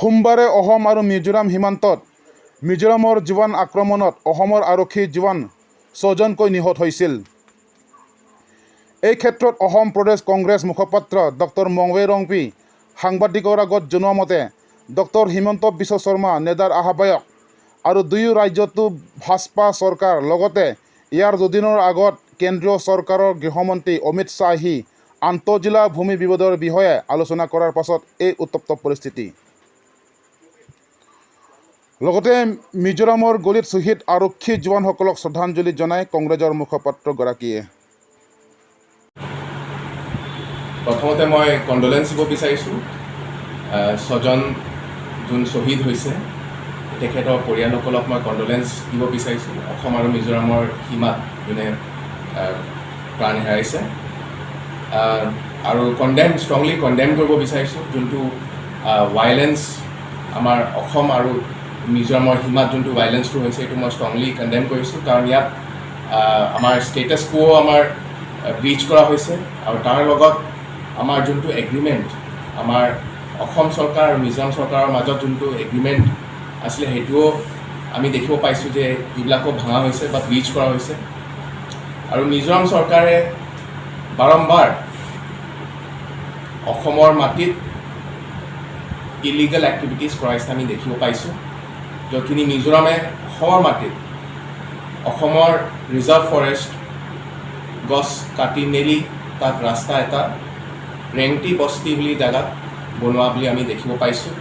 সোমবাৰে অসম আৰু মিজোৰাম সীমান্তত মিজোৰামৰ জোৱান আক্ৰমণত অসমৰ আৰক্ষী জোৱান 6জনকৈ নিহত হৈছিল। এই ক্ষেত্ৰত অসম প্ৰদেশ কংগ্ৰেছ মুখপাত্ৰ ডক্টৰ মংৱে ৰংপি সাংবাদিকৰ আগত জনোৱা মতে ডক্টৰ হিমন্ত বিশ্ব শৰ্মা নেডাৰ আহ্বায়ক আৰু দুয়ো ৰাজ্যতো ভাজপা চৰকাৰ লগতে ইয়াৰ দুদিনৰ আগত কেন্দ্ৰীয় চৰকাৰৰ গৃহমন্ত্ৰী অমিত শ্বাহ আহি আন্তঃজিলা ভূমি বিবাদৰ বিষয়ে আলোচনা কৰাৰ পাছত এই উত্তপ্ত পৰিস্থিতি। লগতে মিজোৰামৰ গলিত শ্বহীদ আৰক্ষী জোৱানসকলক শ্ৰদ্ধাঞ্জলি জনায় কংগ্ৰেছৰ মুখপাত্ৰগৰাকীয়ে। প্ৰথমতে মই কণ্ডোলেন্স দিব বিচাৰিছোঁ 6জন যোন শ্বহীদ হৈছে তেখেতৰ পৰিয়ালসকলক মই কণ্ডোলেন্স দিব বিচাৰিছোঁ। অসম আৰু মিজোৰামৰ সীমাত যোনে প্ৰাণ হেৰাইছে আৰু ষ্ট্ৰংলি কণ্ডেম কৰিব বিচাৰিছোঁ যোনটো ভাইলেন্স আমাৰ অসম আৰু মিজোৰামৰ সীমাত যোনটো ভাইলেন্সটো হৈছে এইটো মই ষ্ট্ৰংলি কণ্ডেম কৰিছোঁ। কাৰণ ইয়াত আমাৰ ষ্টেটাছ কোও আমাৰ ব্ৰিচ কৰা হৈছে আৰু তাৰ লগত আমাৰ যোনটো এগ্ৰিমেণ্ট আমাৰ অসম চৰকাৰ আৰু মিজোৰাম চৰকাৰৰ মাজত যোনটো এগ্ৰিমেণ্ট আছিলে সেইটোও আমি দেখিব পাইছোঁ যে এইবিলাকো ভাঙা হৈছে বা ব্ৰিচ কৰা হৈছে। আৰু মিজোৰাম চৰকাৰে বাৰম্বাৰ অসমৰ মাটিত ইলিগেল এক্টিভিটিজ কৰাইছে আমি দেখিব পাইছোঁ, য'তখিনি মিজোৰামে অসমৰ মাটিত অসমৰ ৰিজাৰ্ভ ফৰেষ্ট গছ কাটি মেলি তাত ৰাস্তা এটা ৰেংটি বস্তি বুলি জেগাত বনোৱা বুলি আমি দেখিব পাইছোঁ।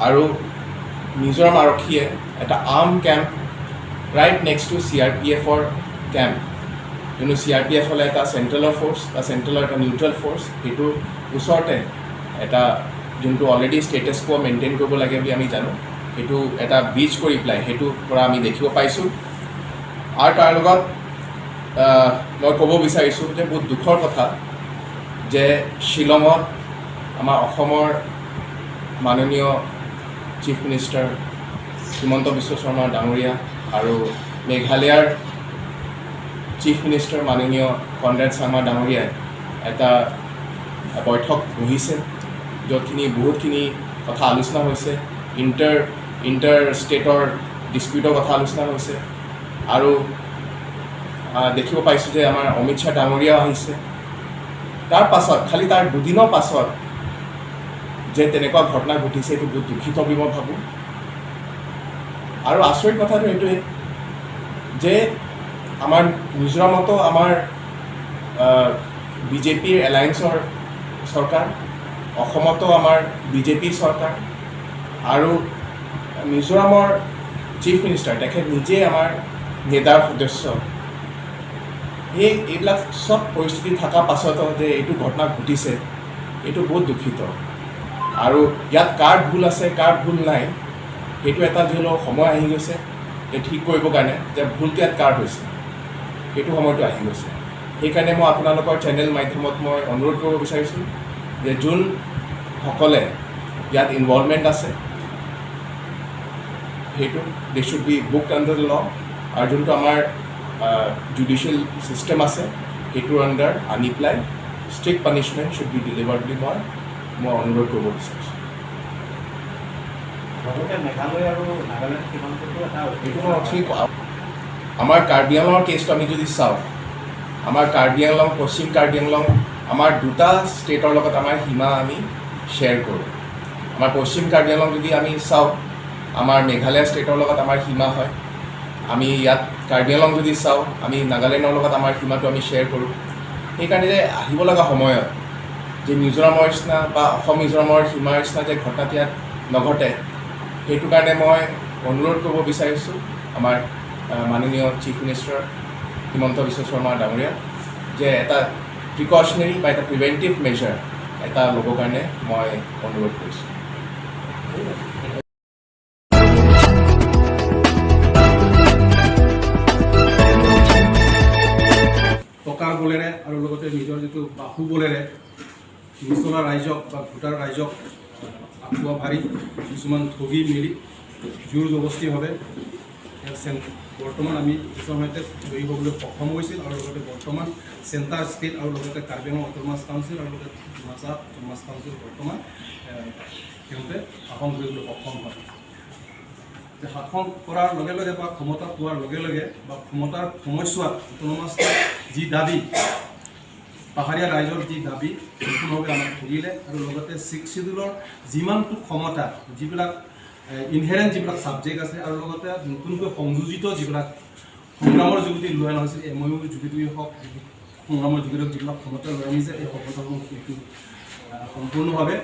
আৰু মিজোৰাম আৰক্ষীয়ে এটা arm camp right next to CRPFৰ কেম্প, যোনটো CRPF হ'লে এটা চেণ্ট্ৰেলৰ ফ'ৰ্চ বা চেণ্ট্ৰেলৰ এটা নিউট্ৰেল ফ'ৰ্চ, সেইটোৰ ওচৰতে এটা যোনটো অলৰেডি ষ্টেটাছ কোৱা মেইনটেইন কৰিব লাগে বুলি আমি জানো, সেইটো এটা ব্ৰিচ কৰি পেলাই সেইটো পৰা আমি দেখিব পাইছোঁ। আৰু তাৰ লগত মই ক'ব বিচাৰিছোঁ যে বহুত দুখৰ কথা যে শ্বিলঙত আমাৰ অসমৰ মাননীয় চিফ মিনিষ্টাৰ হিমন্ত বিশ্ব শৰ্মা ডাঙৰীয়া আৰু মেঘালয়ৰ চিফ মিনিষ্টাৰ মাননীয় কনৰাড চাংমা ডাঙৰীয়াই এটা বৈঠক বহিছে, য'তখিনি বহুতখিনি কথা আলোচনা হৈছে, ইণ্টাৰ ষ্টেটৰ ডিস্পিউটৰ কথা আলোচনা হৈছে। আৰু দেখিব পাইছোঁ যে আমাৰ অমিত শ্বাহ ডাঙৰীয়াও আহিছে। তাৰ পাছত খালি তাৰ দুদিনৰ পাছত যে তেনেকুৱা ঘটনা ঘটিছে এইটো বহুত দুখিত বুলি মই ভাবোঁ। আৰু আচৰিত কথাটো এইটোৱে যে আমাৰ মিজোৰামতো আমাৰ বিজেপিৰ এলায়েন্সৰ চৰকাৰ, অসমতো আমাৰ বিজেপিৰ চৰকাৰ আৰু মিজোৰামৰ চিফ মিনিষ্টাৰ তেখেত নিজে আমাৰ নেডাৰ সদস্য। এইবিলাক চব পৰিস্থিতি থকাৰ পাছতো যে এইটো ঘটনা ঘটিছে এইটো বহুত দুখিত। আৰু ইয়াত কাৰ ভুল আছে কাৰ ভুল নাই সেইটো এটা যিহেতু সময় আহি গৈছে যে ঠিক কৰিবৰ কাৰণে যে ভুলটো ইয়াত কাৰ হৈছে সেইটো সময়টো আহি গৈছে। সেইকাৰণে মই আপোনালোকৰ চেনেল মাধ্যমত মই অনুৰোধ কৰিব বিচাৰিছোঁ যে যোনসকলে ইয়াত ইনভলভমেণ্ট আছে সেইটো they should be booked under ল, আৰু যোনটো আমাৰ জুডিচিয়েল ছিষ্টেম আছে সেইটোৰ আণ্ডাৰ আনি পেলাই strict punishment should be delivered বুলি মই অনুৰোধ কৰিব বিচাৰিছোঁ। আমাৰ কাৰ্বি আংলঙৰ কেছটো আমি যদি চাওঁ, আমাৰ কাৰ্বি আংলং পশ্চিম কাৰ্বি আংলং আমাৰ দুটা ষ্টেটৰ লগত আমাৰ সীমা আমি শ্বেয়াৰ কৰোঁ। আমাৰ পশ্চিম কাৰ্বি আংলং যদি আমি চাওঁ আমাৰ মেঘালয় ষ্টেটৰ লগত আমাৰ সীমা হয়। আমি ইয়াত কাৰ্বি আংলং যদি চাওঁ আমি নাগালেণ্ডৰ লগত আমাৰ সীমাটো আমি শ্বেয়াৰ কৰোঁ। সেইকাৰণে যে আহিব লগা সময়ত যে মিজোৰামৰ নিচিনা বা অসম মিজোৰামৰ সীমাৰ নিচিনা যে ঘটনাটো ইয়াত নঘটে সেইটো কাৰণে মই অনুৰোধ কৰিব বিচাৰিছোঁ আমাৰ মাননীয় চিফ মিনিষ্টাৰ হিমন্ত বিশ্ব শৰ্মা ডাঙৰীয়া যে এটা প্ৰিকশ্যনেৰী বা এটা প্ৰিভেণ্টিভ মেজাৰ এটা ল'বৰ কাৰণে মই অনুৰোধ কৰিছোঁ। টকা বলেৰে আৰু লগতে নিজৰ যিটো বাহু বলেৰে মিছলা ৰাইজক বা ভোটাৰ ৰাইজক আঁঠুৱা ভাৰি কিছুমান ঠগি মেলি জোৰ জবস্তিভাৱে বৰ্তমান আমি কিছু সময়তে জয়ী হ'বলৈ সক্ষম হৈছিল আৰু লগতে বৰ্তমান চেণ্টাৰ ষ্টেট আৰু লগতে কাৰ্বি আংলং অট'নমাছ কাউন্সিল আৰু লগতে ডিমাছা অট'নমাছ কাউন্সিল বৰ্তমান সিহঁতে শাসন কৰিবলৈ সক্ষম হয়। শাসন কৰাৰ লগে লগে বা ক্ষমতা পোৱাৰ লগে লগে বা ক্ষমতাৰ সময়ছোৱাত অট'নমাছ যি দাবী পাহাৰীয়া ৰাইজৰ যি দাবী সম্পূৰ্ণভাৱে আমাক কৰিলে আৰু লগতে 6 শিডিউলৰ যিমানটো ক্ষমতা যিবিলাক ইনহেৰেণ্ট যিবিলাক ছাবজেক্ট আছে আৰু লগতে নতুনকৈ সংযোজিত যিবিলাক সংগ্ৰামৰ যোগেদি লৈ অনা হৈছিল MOUৰ যোগেদি হওক সংগ্ৰামৰ যোগেদি যিবিলাক ক্ষমতা লৈ আনিছে এই ক্ষমতাসমূহ কিন্তু সম্পূৰ্ণভাৱে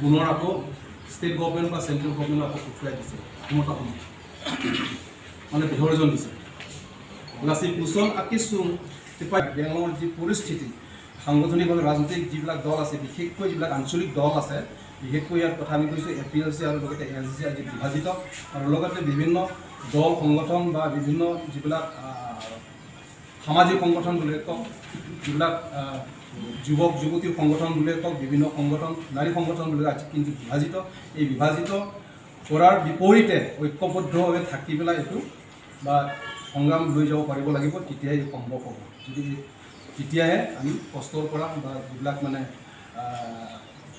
পুনৰ আকৌ ষ্টেট গভৰ্ণমেণ্ট বা চেণ্ট্ৰেল গভৰ্ণমেণ্ট আকৌ উঠুৱাই দিছে ক্ষমতাসমূহ মানে বিসৰ্জন দিছে। লাচি কুচন আকিচুং বেংগলৰ যি পৰিস্থিতি সাংগঠনিক আৰু ৰাজনৈতিক যিবিলাক দল আছে বিশেষকৈ যিবিলাক আঞ্চলিক দল আছে বিশেষকৈ ইয়াৰ কথা আমি কৈছোঁ APLC আৰু লগতে ALC আজি বিভাজিত আৰু লগতে বিভিন্ন দল সংগঠন বা বিভিন্ন যিবিলাক সামাজিক সংগঠন বুলিয়ে কওক যিবিলাক যুৱক যুৱতীৰ সংগঠন বুলিয়ে কওক বিভিন্ন সংগঠন নাৰী সংগঠন বুলি আজি কিন্তু বিভাজিত এই বিভাজিত কৰাৰ বিপৰীতে ঐক্যবদ্ধভাৱে থাকি পেলাই এইটো বা সংগ্ৰাম লৈ যাব পাৰিব লাগিব তেতিয়াই সম্ভৱ হ'ব। যদি তেতিয়াহে আমি কষ্টৰ পৰা বা যিবিলাক মানে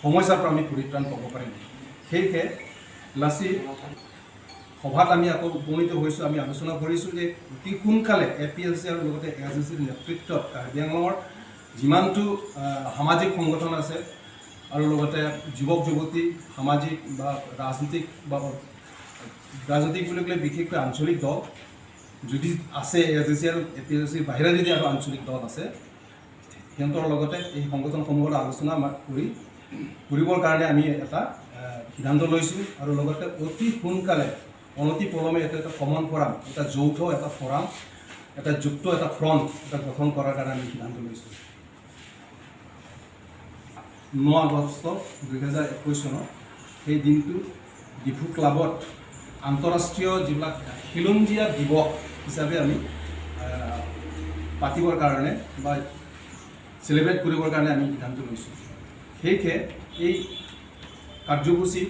সমস্যাৰ পৰা আমি পৰিত্ৰাণ পাব পাৰিম। সেয়েহে লাচি সভাত আমি আকৌ উপনীত হৈছোঁ আমি আলোচনা কৰিছোঁ যে অতি সোনকালে APLC আৰু লগতে ALCৰ নেতৃত্বত কাৰ্বি আংলঙৰ যিমানটো সামাজিক সংগঠন আছে আৰু লগতে যুৱক যুৱতী সামাজিক বা ৰাজনৈতিক বুলি ক'লে বিশেষকৈ আঞ্চলিক দল যদি আছে ALC আৰু APLCৰ বাহিৰে যদি আৰু আঞ্চলিক দল আছে সিহঁতৰ লগতে এই সংগঠনসমূহৰ আলোচনা কৰিবৰ কাৰণে আমি এটা সিদ্ধান্ত লৈছোঁ আৰু লগতে অতি সোনকালে অনতি পলমে এটা কমন ফৰাম এটা যৌথ এটা ফৰাম এটা যুক্ত এটা ফ্ৰণ্ট এটা গঠন কৰাৰ কাৰণে আমি সিদ্ধান্ত লৈছোঁ। 9 আগষ্ট 2021 চনত সেই দিনটো ডিফু ক্লাবত আন্তঃৰাষ্ট্ৰীয় যিবিলাক খিলঞ্জীয়া দিৱস হিচাপে আমি পাতিবৰ কাৰণে বা চেলিব্ৰেট কৰিবৰ কাৰণে আমি সিদ্ধান্ত লৈছোঁ। সেয়েহে এই কাৰ্যসূচী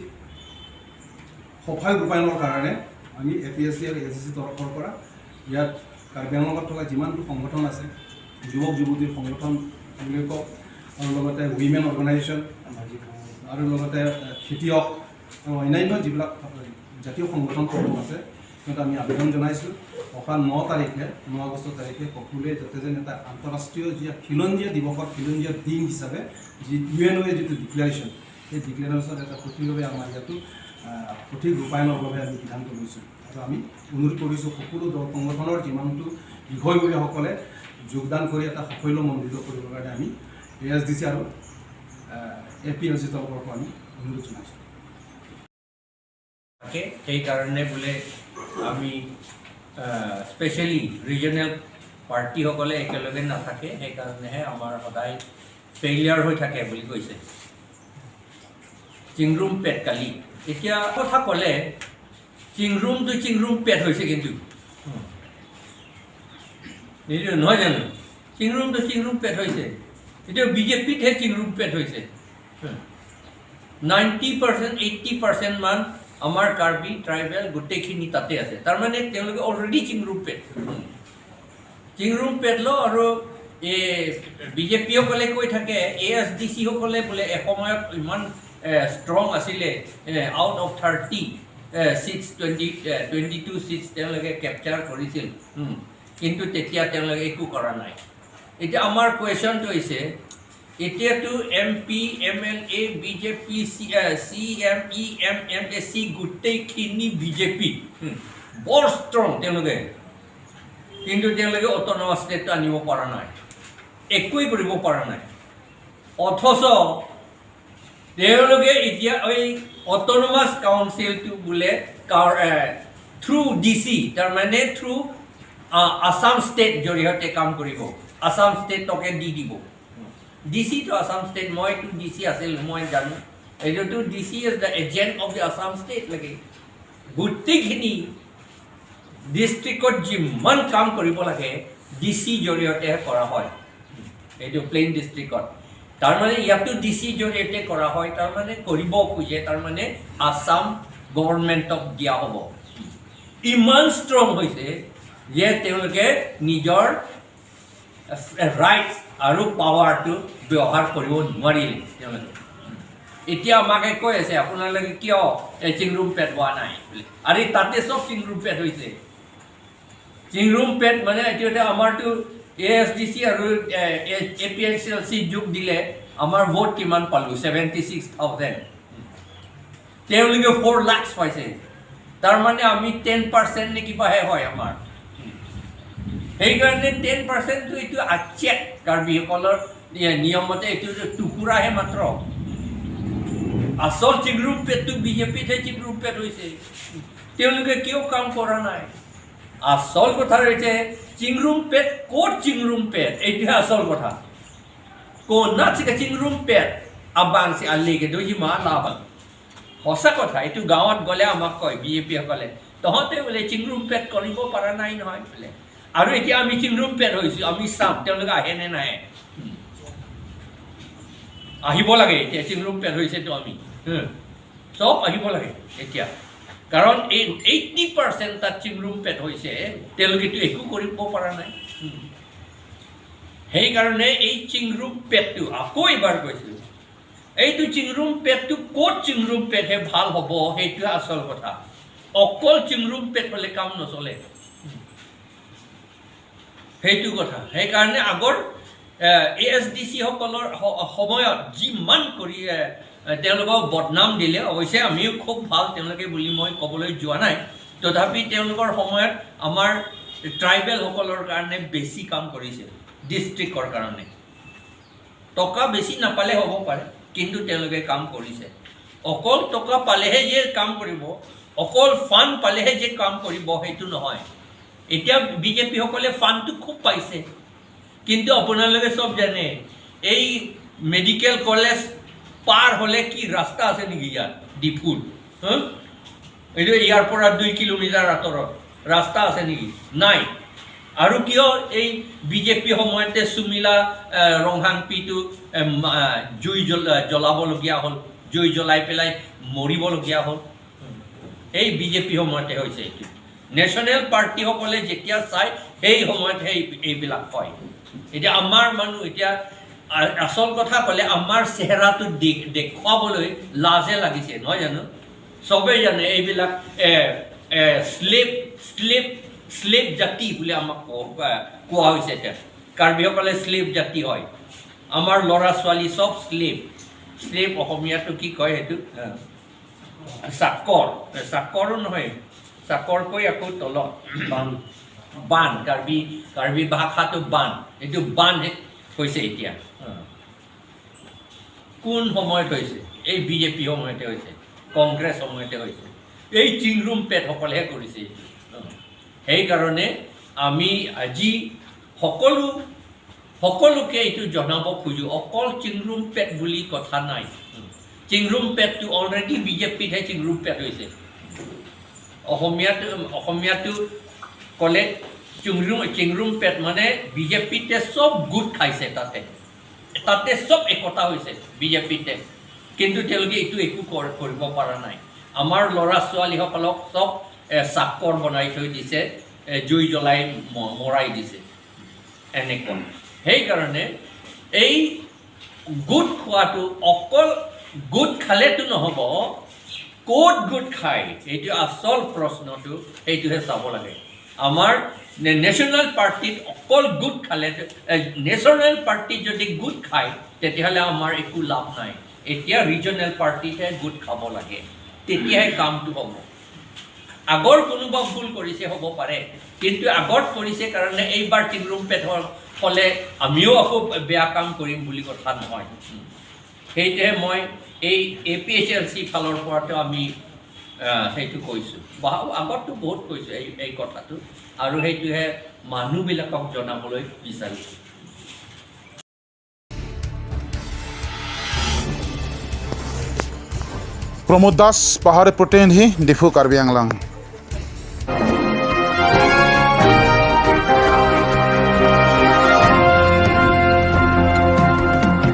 সফল ৰূপায়ণৰ কাৰণে আমি APLC আৰু ALC তৰফৰ পৰা ইয়াত কাৰ্বি আংলঙত থকা যিমানটো সংগঠন আছে যুৱক যুৱতীৰ সংগঠন বুলি কওক আৰু লগতে উইমেন অৰ্গেনাইজেশ্যন আৰু লগতে খেতিয়ক আৰু অন্যান্য যিবিলাক জাতীয় সংগঠনসমূহ আছে সিহঁতে আমি আবেদন জনাইছোঁ অহা 9 আগষ্ট তাৰিখে সকলোৱে যাতে যেন এটা আন্তঃৰাষ্ট্ৰীয় যি খিলঞ্জীয়া দিৱসৰ খিলঞ্জীয়া দিন হিচাপে যি UNOৰ যিটো ডিক্লেৰেশ্যন সেই ডিক্লেৰেশ্যন এটা সঠিকভাৱে আমাৰ ইয়াতো সঠিক ৰূপায়ণৰ বাবে আমি সিদ্ধান্ত লৈছোঁ আৰু আমি অনুৰোধ কৰিছোঁ সকলো দল সংগঠনৰ যিমানটো বিষয়ববীয়াসকলে যোগদান কৰি এটা সাফল্যমণ্ডিত কৰিবৰ কাৰণে আমি ASDC আৰু APLC তৰফৰ পৰা আমি অনুৰোধ জনাইছোঁ। সেইকাৰণে বোলে আমি স্পেচিয়েলি ৰিজনেল পাৰ্টিসকলে একেলগে নাথাকে সেইকাৰণেহে আমাৰ সদায় ফেইলিয়াৰ হৈ থাকে বুলি কৈছে। চিংৰুম পেট কালি এতিয়া কথা ক'লে চিংৰুম পেট হৈছে কিন্তু নহয় জানো চিংৰুম পেট হৈছে এতিয়া BJPতহে চিংৰুম পেট হৈছে 90% 80% মান আমাৰ কাৰ্বি ট্ৰাইবেল গোটেইখিনি তাতে আছে তাৰমানে তেওঁলোকে অলৰেডি চিংৰুম পেট ল আৰু এই BJPসকলে কৈ থাকে ASDCসকলে বোলে এসময়ত ইমান ষ্ট্ৰং আছিলে আউট অফ 22 চিটছ তেওঁলোকে কেপচাৰ কৰিছিল কিন্তু তেতিয়া তেওঁলোকে একো কৰা নাই। এতিয়া আমাৰ কুৱেশ্যনটো হৈছে এতিয়াতো MP MLA BJP CM MSC গোটেইখিনি BJP বৰ ষ্ট্ৰং তেওঁলোকে কিন্তু তেওঁলোকে অট'নমাছ ষ্টেটটো আনিব পৰা নাই একোৱেই কৰিব পৰা নাই অথচ তেওঁলোকে এতিয়া এই অট'নমাছ কাউন্সিলটো বোলে থ্ৰু DC তাৰমানে থ্ৰু আসাম ষ্টেট জৰিয়তে কাম কৰিব আসাম ষ্টেটকে দি দিব DC to Assam state মই to DC আছিল মই জানো এইটো DC is the agent of the Assam state লাগে গোটেইখিনি ডিষ্ট্ৰিক্টত যিমান কাম কৰিব লাগে DC জৰিয়তে কৰা হয় এইটো প্লেইন ডিষ্ট্ৰিক্টত তাৰমানে ইয়াতো DC জৰিয়তে কৰা হয় তাৰমানে কৰিব খোজে তাৰমানে আসাম গভৰ্ণমেণ্টক দিয়া হ'ব ইমান ষ্ট্ৰং হৈছে যে তেওঁলোকে নিজৰ ৰাইটছ আৰু পাৱাৰটো ব্যৱহাৰ কৰিব নোৱাৰিলে তেওঁলোকে। এতিয়া আমাকে কৈ আছে আপোনালোকে কিয় চিংৰুম পেট হোৱা নাই বুলি, আৰু তাতে চব চিংৰুম পেট হৈছে। চিংৰুম পেট মানে এতিয়া আমাৰতো ASDC আৰু APSLC যোগ দিলে আমাৰ ভোট কিমান পালোঁ? 76,000। তেওঁলোকে 4 লাখ পাইছে। তাৰমানে আমি 10% নে কিবাহে হয় আমাৰ। সেইকাৰণে 10%টো এইটো আচেক কাৰ্বিসকলৰ নিয়মতে এইটো টুকুৰাহে মাত্ৰ। আচল চিংৰুম পেটটো বিজেপিতহে চিংৰুম পেট হৈছে। তেওঁলোকে কিয় কাম কৰা নাই? আচল কথা হৈছে চিংৰুম পেট ক'ত চিংৰুম পেট, এইটোহে আচল কথা। ক'না চিংৰুম পেট আবাং সে আলিকে দোজি মা লাভাল। সঁচা কথা, এইটো গাঁৱত গ'লে আমাক কয় বিজেপিসকলে, তহঁতে বোলে চিংৰুম পেট কৰিব পৰা নাই নহয় বোলে। আৰু এতিয়া আমি চিংৰুম পেট হৈছোঁ, আমি চাম তেওঁলোকে আহে নে নাহে। আহিব লাগে এতিয়া, চিংৰুম পেট হৈছেতো আমি চব আহিব লাগে এতিয়া। কাৰণ এই 80% তাত চিংৰুম পেট হৈছে, তেওঁলোকেতো একো কৰিব পৰা নাই। সেইকাৰণে এই চিংৰুম পেটটো আকৌ এবাৰ কৈছোঁ, এইটো চিংৰুম পেটটো ক'ত চিংৰুম পেটহে ভাল হ'ব সেইটোৱে আচল কথা। অকল চিংৰুম পেট হ'লে কাম নচলে, সেইটো কথা। সেইকাৰণে আগৰ ASDC সকলৰ সময়ত যিমান কৰি তেওঁলোকক বদনাম দিলে, অৱশ্যে আমিও খুব ভাল তেওঁলোকে বুলি মই ক'বলৈ যোৱা নাই, তথাপি তেওঁলোকৰ সময়ত আমাৰ ট্ৰাইবেলসকলৰ কাৰণে বেছি কাম কৰিছে, ডিষ্ট্ৰিক্টৰ কাৰণে। টকা বেছি নাপালে হ'ব পাৰে, কিন্তু তেওঁলোকে কাম কৰিছে। অকল টকা পালেহে যে কাম কৰিব, অকল ফাণ্ড পালেহে যে কাম কৰিব সেইটো নহয়। এতিয়া বিজেপিসকলে ফাণ্ডটো খুব পাইছে, কিন্তু আপোনালোকে চব জানে এই মেডিকেল কলেজ পাৰ হ'লে কি ৰাস্তা আছে নেকি ইয়াত ডিফুত? এইটো ইয়াৰ পৰা 2 কিলোমিটাৰ আঁতৰত ৰাস্তা আছে নেকি? নাই। আৰু কিয় এই বিজেপি সময়তে সুমিলা ৰংহাংপিটো জুই জ্বলাবলগীয়া হ'ল, জুই জ্বলাই পেলাই মৰিবলগীয়া হ'ল? এই বিজেপি সময়তে হৈছে। এইটো নেশ্যনেল পাৰ্টিসকলে যেতিয়া চায় সেই সময়তহে এইবিলাক হয়। এতিয়া আমাৰ মানুহ এতিয়া আচল কথা ক'লে আমাৰ চেহেৰাটো দেখুৱাবলৈ লাজে লাগিছে, নহয় জানো? চবেই জানে এইবিলাক শ্লেভ জাতি বুলি আমাক কোৱা হৈছে। এতিয়া কাৰ্বিসকলে শ্লেভ জাতি হয়, আমাৰ ল'ৰা ছোৱালী চব শ্লেভ অসমীয়াটো কি কয় সেইটো? চাকৰ। চাকৰো নহয়, চাকৰকৈ আকৌ তলত বান। কাৰ্বি ভাষাটো বান, এইটো বান হৈছে এতিয়া। কোন সময়ত হৈছে? এই বিজেপি সময়তে হৈছে, কংগ্ৰেছ সময়তে হৈছে। এই চিংৰুম পেটসকলেহে কৰিছে এইটো। সেইকাৰণে আমি আজি সকলোকে এইটো জনাব খোজোঁ, অকল চিংৰুম পেট বুলি কথা নাই। চিংৰুম পেটটো অলৰেডি বিজেপিতহে চিংৰুম পেট হৈছে। অসমীয়াটো ক'লে চিংৰুম পেট মানে বিজেপিতে চব গোট খাইছে, তাতে চব একতা হৈছে বিজেপিতে, কিন্তু তেওঁলোকে এইটো একো কৰিব পৰা নাই। আমাৰ ল'ৰা ছোৱালীসকলক চব চাকৰ বনাই থৈ দিছে, জুই জ্বলাই মৰাই দিছে এনেকুৱা। সেইকাৰণে এই গোট খোৱাটো অকল গোট খালেতো নহ'ব, ক'ত গোট খায় এইটো আচল প্ৰশ্নটো, সেইটোহে চাব লাগে। আমাৰ নেশ্যনেল পাৰ্টিত অকল গোট খালে, নেশ্যনেল পাৰ্টিত যদি গোট খায় তেতিয়াহ'লে আমাৰ একো লাভ নাই। এতিয়া ৰিজনেল পাৰ্টিতহে গোট খাব লাগে, তেতিয়াহে কামটো হ'ব। আগৰ কোনোবা ভুল কৰিছে হ'ব পাৰে, কিন্তু আগত কৰিছে কাৰণে এইবাৰ চিংৰুম পেট হ'লে আমিও আকৌ বেয়া কাম কৰিম বুলি কথা নহয়। সেইটোহে মই এই APSLC ফালৰ পৰাতো আমি সেইটো কৈছোঁ, আগততো বহুত কৈছোঁ এই কথাটো, আৰু সেইটোহে মানুহবিলাকক জনাবলৈ বিচাৰিছোঁ। प्रमोद दास, पाहाड़ी प्रतिनिधि, डिफू कार्बी आंगलां।